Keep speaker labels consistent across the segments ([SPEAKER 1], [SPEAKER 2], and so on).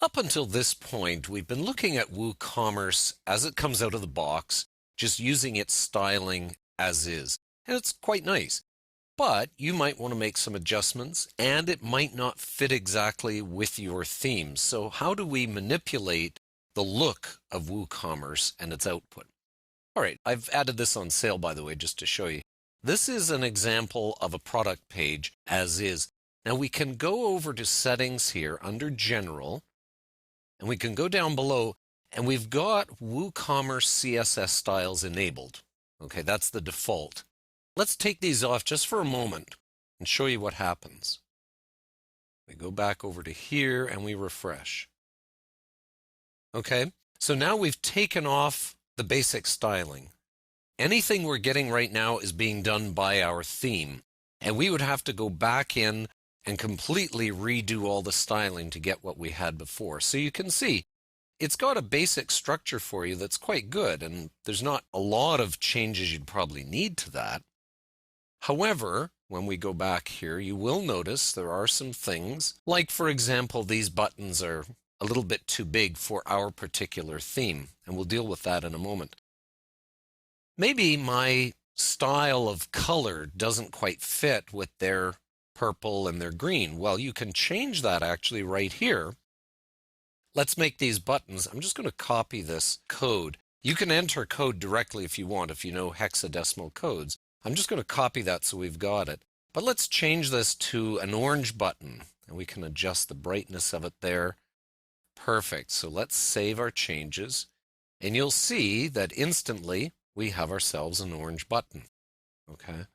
[SPEAKER 1] Up until this point, we've been looking at WooCommerce as it comes out of the box, just using its styling as is. And it's quite nice. But you might want to make some adjustments, and it might not fit exactly with your theme. So how do we manipulate the look of WooCommerce and its output? All right, I've added this on sale, by the way, just to show you. This is an example of a product page as is. Now we can go over to settings here under General, and we can go down below, and we've got WooCommerce CSS styles enabled. Okay, that's the default. Let's take these off just for a moment and show you what happens. We go back over to here and we refresh. Okay, so now we've taken off the basic styling. Anything we're getting right now is being done by our theme, and we would have to go back in and completely redo all the styling to get what we had before. So you can see it's got a basic structure for you that's quite good, and there's not a lot of changes you'd probably need to that. However, when we go back here, you will notice there are some things, like for example, these buttons are a little bit too big for our particular theme, and we'll deal with that in a moment. Maybe my style of color doesn't quite fit with their purple and their green. Well, you can change that actually right here. Let's make these buttons. I'm just going to copy this code. You can enter code directly if you want, if you know hexadecimal codes. I'm just going to copy that so we've got it. But let's change this to an orange button, and we can adjust the brightness of it there. Perfect. So let's save our changes, and you'll see that instantly we have ourselves an orange button. Okay.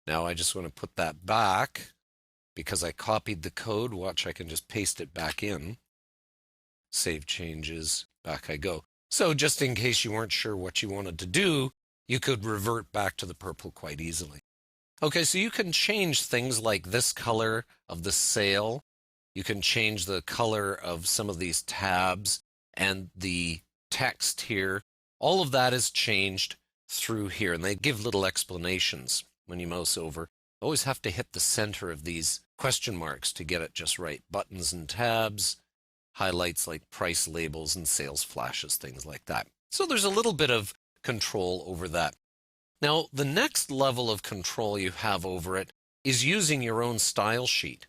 [SPEAKER 1] Now I just want to put that back because I copied the code. Watch, I can just paste it back in. Save changes, back I go. So just in case you weren't sure what you wanted to do, you could revert back to the purple quite easily. Okay, so you can change things like this color of the sail. You can change the color of some of these tabs and the text here. All of that is changed through here, and they give little explanations when you mouse over. Always have to hit the center of these question marks to get it just right. Buttons and tabs, highlights like price labels and sales flashes, things like that. So there's a little bit of control over that. Now, the next level of control you have over it is using your own style sheet.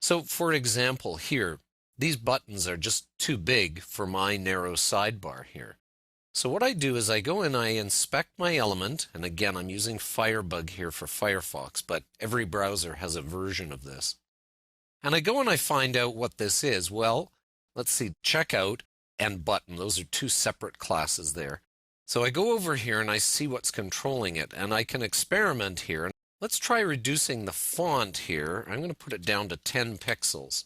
[SPEAKER 1] So for example, here, these buttons are just too big for my narrow sidebar here. So what I do is I go and I inspect my element, and again, I'm using Firebug here for Firefox, but every browser has a version of this. And I go and I find out what this is. Well, let's see, checkout and button, those are two separate classes there. So I go over here and I see what's controlling it, and I can experiment here. Let's try reducing the font here. I'm going to put it down to 10 pixels.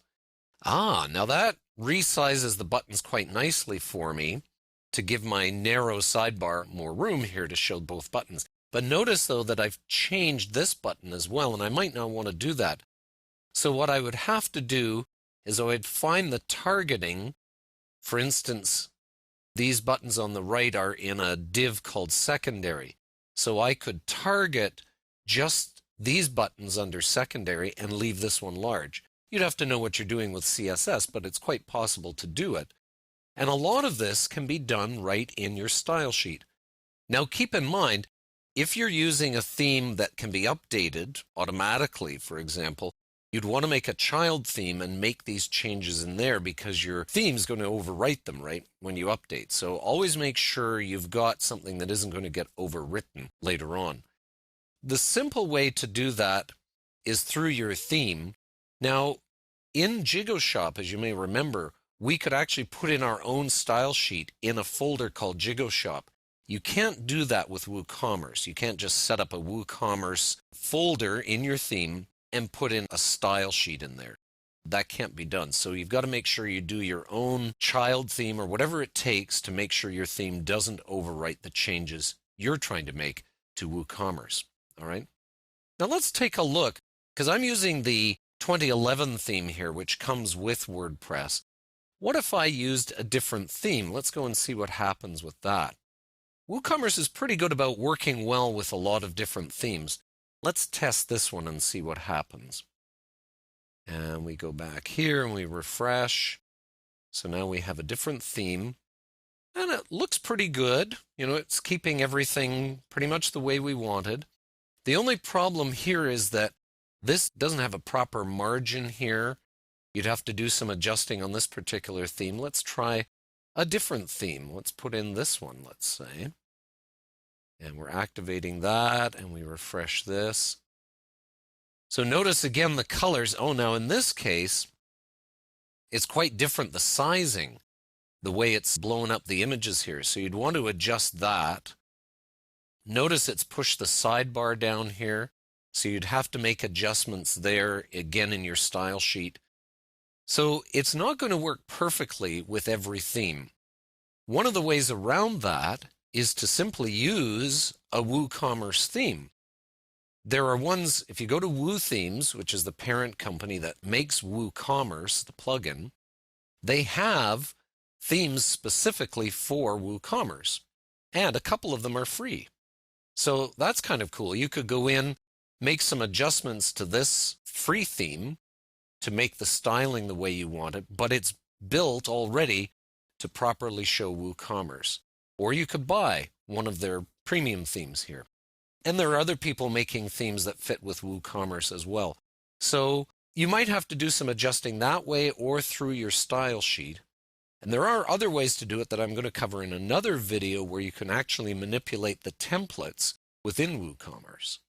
[SPEAKER 1] Now that resizes the buttons quite nicely for me to give my narrow sidebar more room here to show both buttons. But notice though that I've changed this button as well, and I might not want to do that. So what I would have to do is I would find the targeting. For instance, these buttons on the right are in a div called secondary. So I could target just these buttons under secondary and leave this one large. You'd have to know what you're doing with CSS, but it's quite possible to do it. And a lot of this can be done right in your style sheet. Now keep in mind, if you're using a theme that can be updated automatically, for example, you'd want to make a child theme and make these changes in there because your theme's going to overwrite them, right, when you update. So always make sure you've got something that isn't going to get overwritten later on. The simple way to do that is through your theme. Now, in Jigoshop, as you may remember, we could actually put in our own style sheet in a folder called Jigoshop. You can't do that with WooCommerce. You can't just set up a WooCommerce folder in your theme and put in a style sheet in there. That can't be done. So you've got to make sure you do your own child theme or whatever it takes to make sure your theme doesn't overwrite the changes you're trying to make to WooCommerce. All right. Now let's take a look, because I'm using the 2011 theme here, which comes with WordPress. What if I used a different theme? Let's go and see what happens with that. WooCommerce is pretty good about working well with a lot of different themes. Let's test this one and see what happens. And we go back here and we refresh. So now we have a different theme, and it looks pretty good. It's keeping everything pretty much the way we wanted. The only problem here is that this doesn't have a proper margin here. You'd have to do some adjusting on this particular theme. Let's try a different theme. Let's put in this one, let's say. And we're activating that, and we refresh this. So notice again the colors. Oh, now in this case, it's quite different, the sizing, the way it's blown up the images here. So you'd want to adjust that. Notice it's pushed the sidebar down here. So you'd have to make adjustments there again in your style sheet. So it's not going to work perfectly with every theme. One of the ways around that is to simply use a WooCommerce theme. There are ones, if you go to Woo Themes, which is the parent company that makes WooCommerce, the plugin, they have themes specifically for WooCommerce, and a couple of them are free. So that's kind of cool. You could go in, make some adjustments to this free theme to make the styling the way you want it, but it's built already to properly show WooCommerce. Or you could buy one of their premium themes here. And there are other people making themes that fit with WooCommerce as well. So you might have to do some adjusting that way or through your style sheet. And there are other ways to do it that I'm going to cover in another video where you can actually manipulate the templates within WooCommerce.